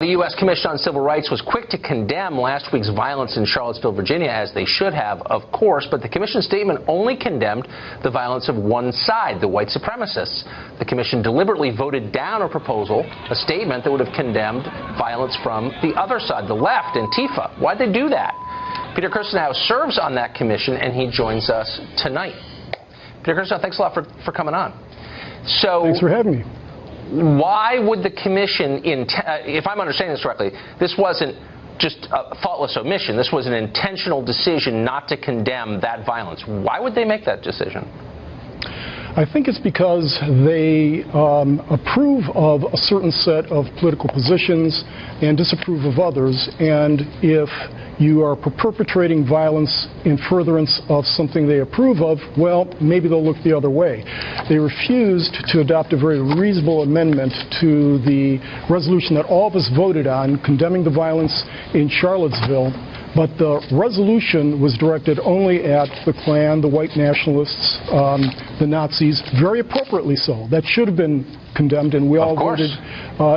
The U.S. Commission on Civil Rights was quick to condemn last week's violence in Charlottesville, Virginia, as they should have, of course, but the Commission's statement only condemned the violence of one side, the white supremacists. The Commission deliberately voted down a proposal, a statement that would have condemned violence from the other side, the left, Antifa. Why'd they do that? Peter Carlson serves on that commission, and he joins us tonight. Peter Carlson, thanks a lot for coming on. Thanks for having me. Why would the commission, if I'm understanding this correctly, this wasn't just a thoughtless omission. This was an intentional decision not to condemn that violence. Why would they make that decision? I think it's because they approve of a certain set of political positions and disapprove of others. And if you are perpetrating violence in furtherance of something they approve of, well, maybe they'll look the other way. They refused to adopt a very reasonable amendment to the resolution that all of us voted on, condemning the violence in Charlottesville. But the resolution was directed only at the Klan, the white nationalists, the Nazis, very appropriately so. That should have been condemned, and we all voted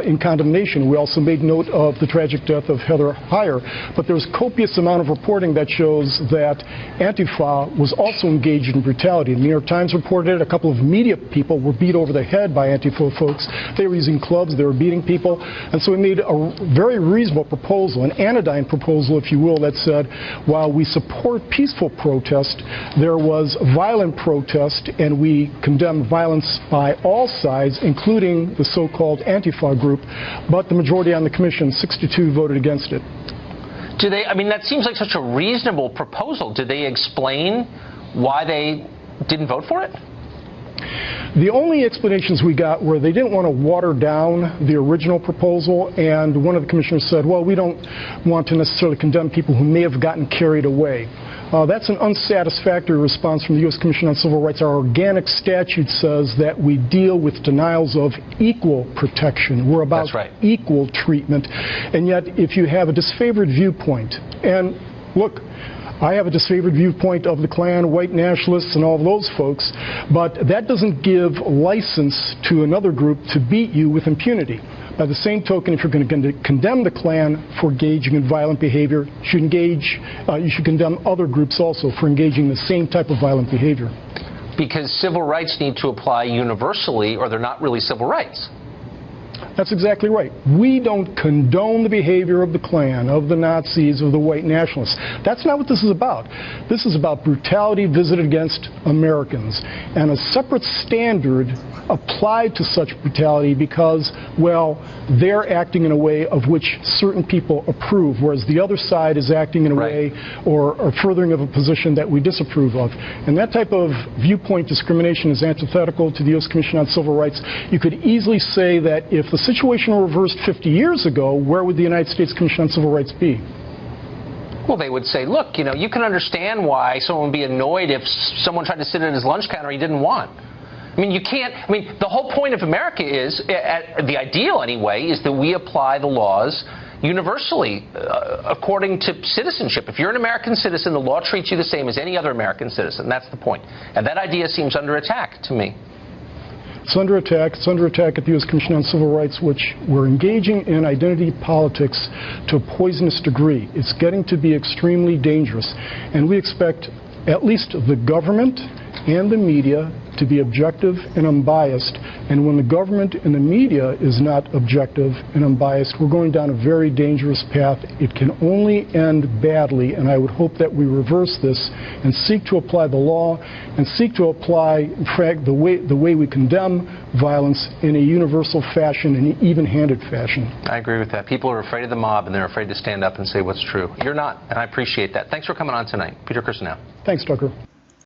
in condemnation. We also made note of the tragic death of Heather Heyer. But there's copious amount of reporting that shows that Antifa was also engaged in brutality. The New York Times reported a couple of media people were beat over the head by Antifa folks. They were using clubs, they were beating people. And so we made a very reasonable proposal, an anodyne proposal, if you will, that said, while we support peaceful protest, there was violent protest, and we condemned violence by all sides, including the so-called Antifa group, but the majority on the commission, 6-2, voted against it. Do they, I mean, that seems like such a reasonable proposal. Did they explain why they didn't vote for it? The only explanations we got were they didn't want to water down the original proposal, and one of the commissioners said, well, we don't want to necessarily condemn people who may have gotten carried away. That's an unsatisfactory response from the U.S. Commission on Civil Rights. Our organic statute says that we deal with denials of equal protection. We're about equal treatment. And yet, if you have a disfavored viewpoint, and look, I have a disfavored viewpoint of the Klan, white nationalists, and all of those folks, but that doesn't give license to another group to beat you with impunity. By the same token, if you're going to condemn the Klan for engaging in violent behavior, you should condemn other groups also for engaging in the same type of violent behavior. Because civil rights need to apply universally, or they're not really civil rights. That's exactly right. We don't condone the behavior of the Klan, of the Nazis, of the white nationalists. That's not what this is about. This is about brutality visited against Americans, and a separate standard applied to such brutality because, well, they're acting in a way of which certain people approve, whereas the other side is acting in a way or furthering of a position that we disapprove of. And that type of viewpoint discrimination is antithetical to the U.S. Commission on Civil Rights. You could easily say that if the situation were reversed 50 years ago, where would the United States Commission on Civil Rights be? Well, they would say, look, you know, you can understand why someone would be annoyed if someone tried to sit at his lunch counter he didn't want. I mean, you can't, I mean, the whole point of America is, the ideal anyway, is that we apply the laws universally according to citizenship. If you're an American citizen, the law treats you the same as any other American citizen. That's the point. And that idea seems under attack to me. It's under attack. It's under attack at the U.S. Commission on Civil Rights, which we're engaging in identity politics to a poisonous degree. It's getting to be extremely dangerous. And we expect at least the government and the media to be objective and unbiased. And when the government and the media is not objective and unbiased, we're going down a very dangerous path. It can only end badly, and I would hope that we reverse this and seek to apply the law and seek to apply, in fact, the way we condemn violence in a universal fashion, an even-handed fashion. I agree with that. People are afraid of the mob, and they're afraid to stand up and say what's true. You're not, and I appreciate that. Thanks for coming on tonight. Peter Carlson. Thanks, Tucker.